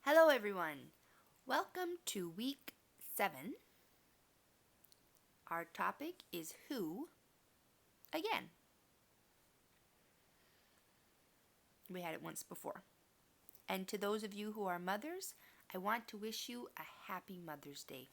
Hello, everyone. Welcome to week 7. Our topic is who again. We had it once before. And to those of you who are mothers, I want to wish you a happy Mother's Day.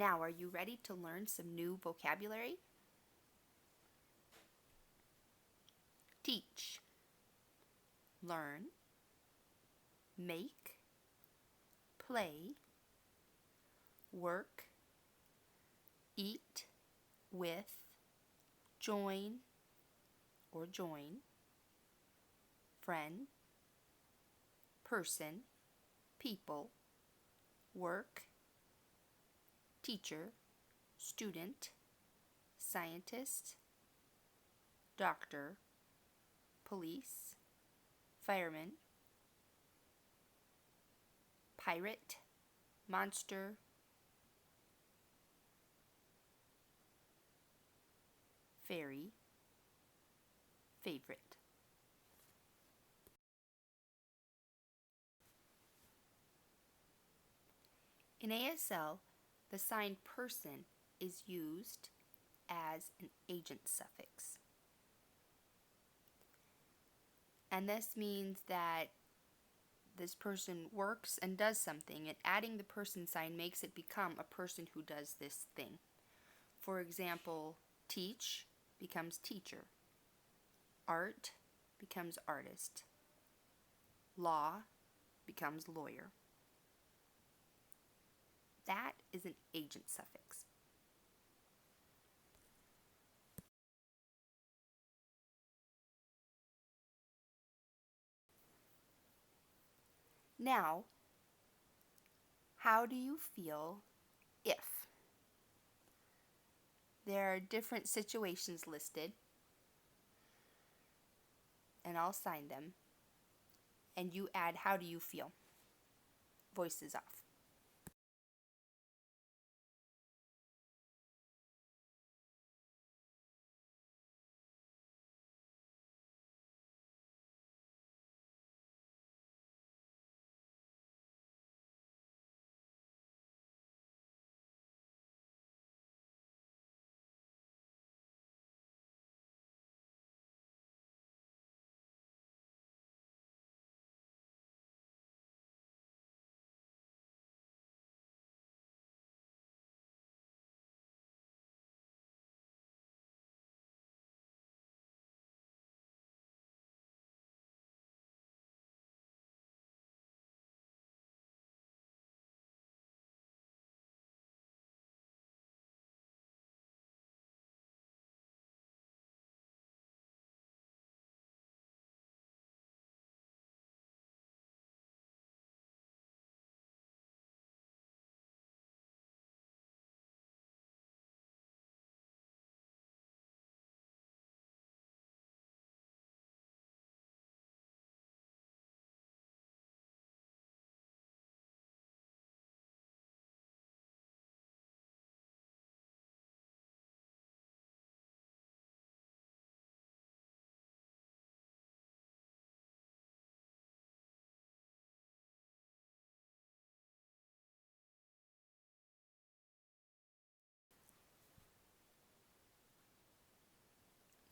Now, are you ready to learn some new vocabulary? Teach, learn, make, play, work, eat, with, join or join, friend, person, people, work, teacher, student, scientist, doctor, police, fireman, pirate, monster, fairy, favorite. In ASL, the sign person is used as an agent suffix. And this means that this person works and does something, and adding the person sign makes it become a person who does this thing. For example, teach becomes teacher. Art becomes artist. Law becomes lawyer. That is an agent suffix. Now, how do you feel if? There are different situations listed, and I'll sign them, and you add how do you feel. Voices off.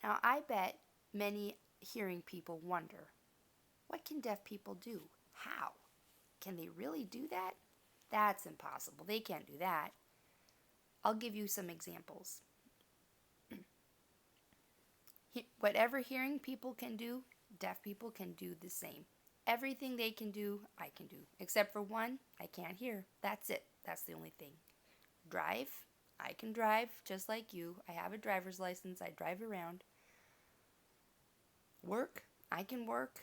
Now, I bet many hearing people wonder, what can deaf people do? How? Can they really do that? That's impossible. They can't do that. I'll give you some examples. Whatever hearing people can do, deaf people can do the same. Everything they can do, I can do. Except for one, I can't hear. That's it. That's the only thing. Drive, I can drive just like you. I have a driver's license. I drive around. Work, I can work.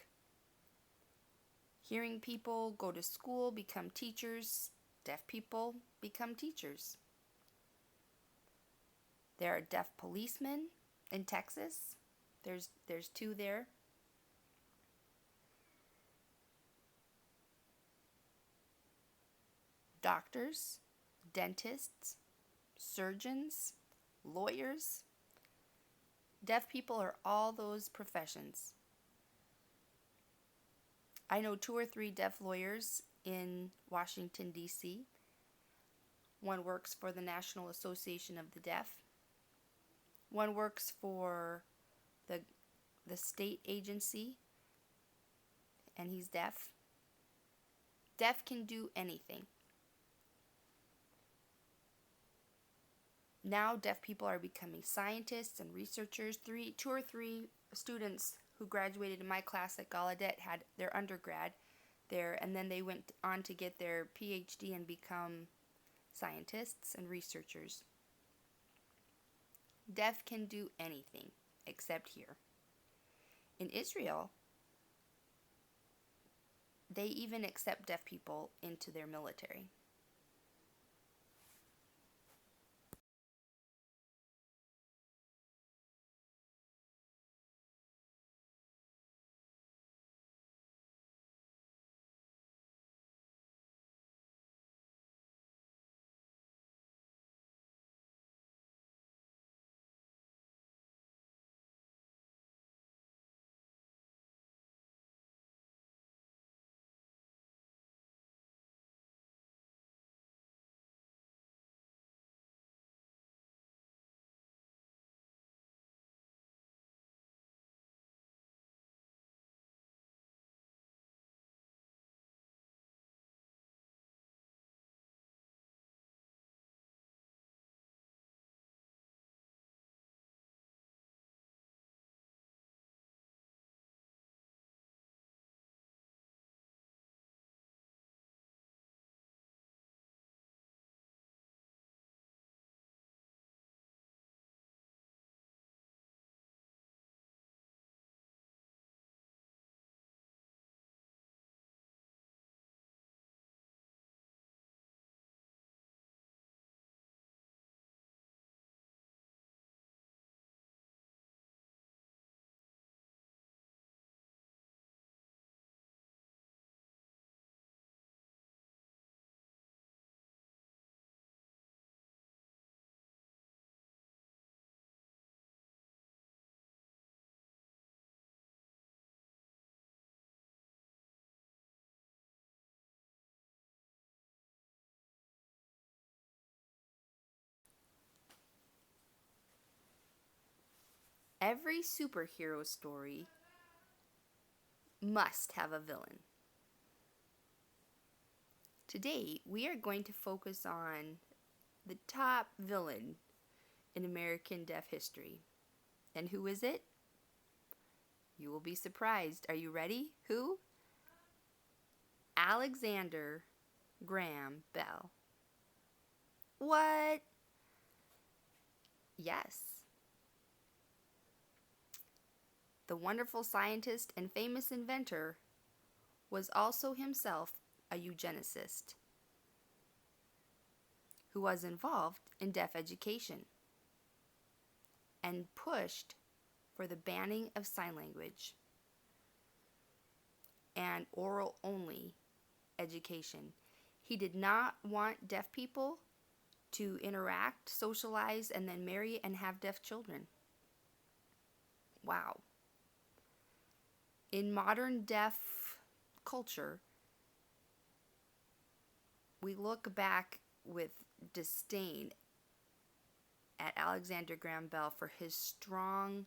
Hearing people go to school, become teachers. Deaf people become teachers. There are deaf policemen in Texas. There's 2 there. Doctors, dentists, surgeons, lawyers. Deaf people are all those professions. I know 2 or 3 deaf lawyers in Washington, D.C. One works for the National Association of the Deaf. One works for the state agency, and he's deaf. Deaf can do anything. Now deaf people are becoming scientists and researchers. Two or three students who graduated in my class at Gallaudet had their undergrad there, and then they went on to get their PhD and become scientists and researchers. Deaf can do anything except hear. In Israel, they even accept deaf people into their military. Every superhero story must have a villain. Today, we are going to focus on the top villain in American deaf history. And who is it? You will be surprised. Are you ready? Who? Alexander Graham Bell. What? Yes. The wonderful scientist and famous inventor was also himself a eugenicist who was involved in deaf education and pushed for the banning of sign language and oral only education. He did not want deaf people to interact, socialize, and then marry and have deaf children. Wow. In modern deaf culture, we look back with disdain at Alexander Graham Bell for his strong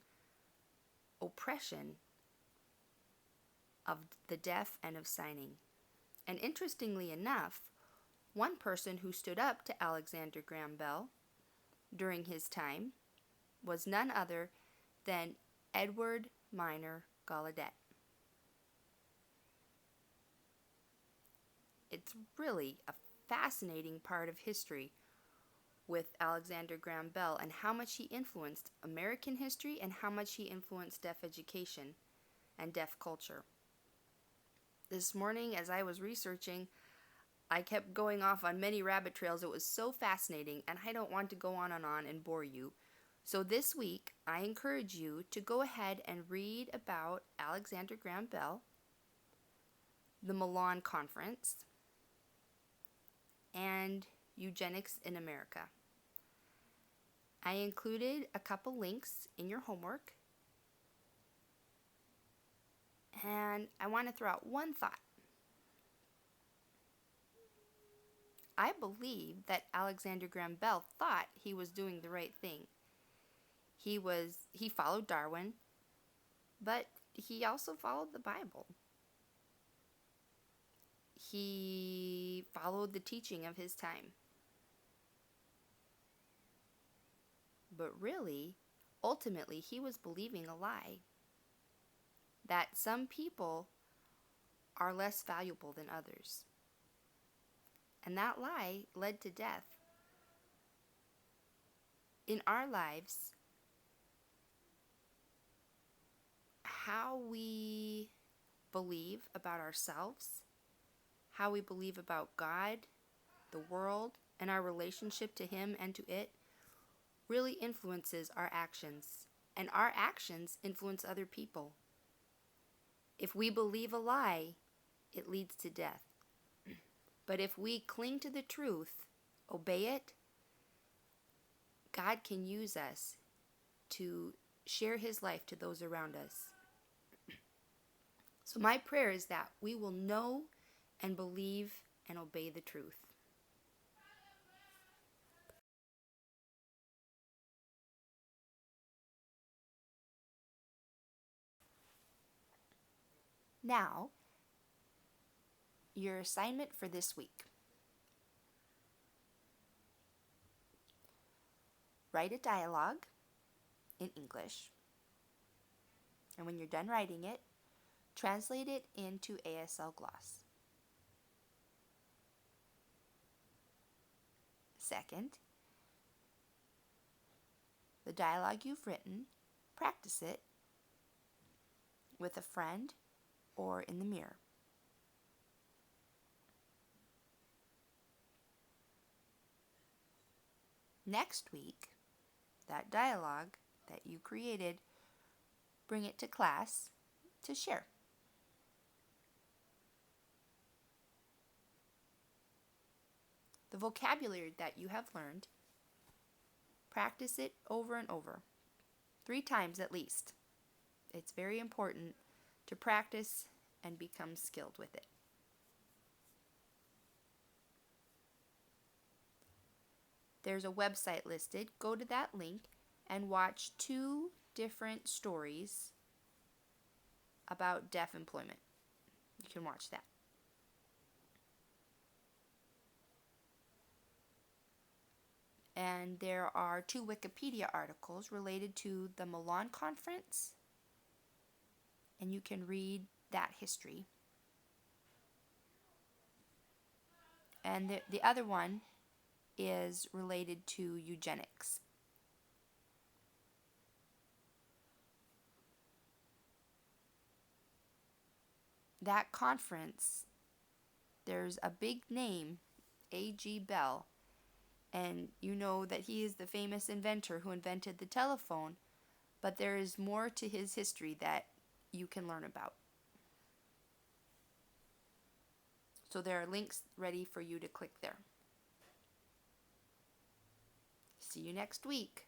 oppression of the deaf and of signing. And interestingly enough, one person who stood up to Alexander Graham Bell during his time was none other than Edward Minor Gallaudet. It's really a fascinating part of history with Alexander Graham Bell and how much he influenced American history and how much he influenced deaf education and deaf culture. This morning, as I was researching, I kept going off on many rabbit trails. It was so fascinating, and I don't want to go on and bore you. So this week, I encourage you to go ahead and read about Alexander Graham Bell, the Milan Conference, and eugenics in America. I included a couple links in your homework, and I want to throw out one thought. I believe that Alexander Graham Bell thought he was doing the right thing. He followed Darwin, but he also followed the Bible. He followed the teaching of his time. But really, ultimately, he was believing a lie. That some people are less valuable than others. And that lie led to death. In our lives, how we believe about ourselves, how we believe about God, the world, and our relationship to Him and to it really influences our actions. And our actions influence other people. If we believe a lie, it leads to death. But if we cling to the truth, obey it, God can use us to share His life to those around us. So my prayer is that we will know and believe and obey the truth. Now, your assignment for this week. Write a dialogue in English. And when you're done writing it, translate it into ASL Gloss. Second, the dialogue you've written, practice it with a friend or in the mirror. Next week, that dialogue that you created, bring it to class to share. The vocabulary that you have learned, practice it over and over, 3 times at least. It's very important to practice and become skilled with it. There's a website listed. Go to that link and watch 2 different stories about deaf employment. You can watch that. And there are 2 Wikipedia articles related to the Milan Conference, and you can read that history. And the other one is related to eugenics. That conference, there's a big name, A.G. Bell, and you know that he is the famous inventor who invented the telephone, but there is more to his history that you can learn about. So there are links ready for you to click there. See you next week.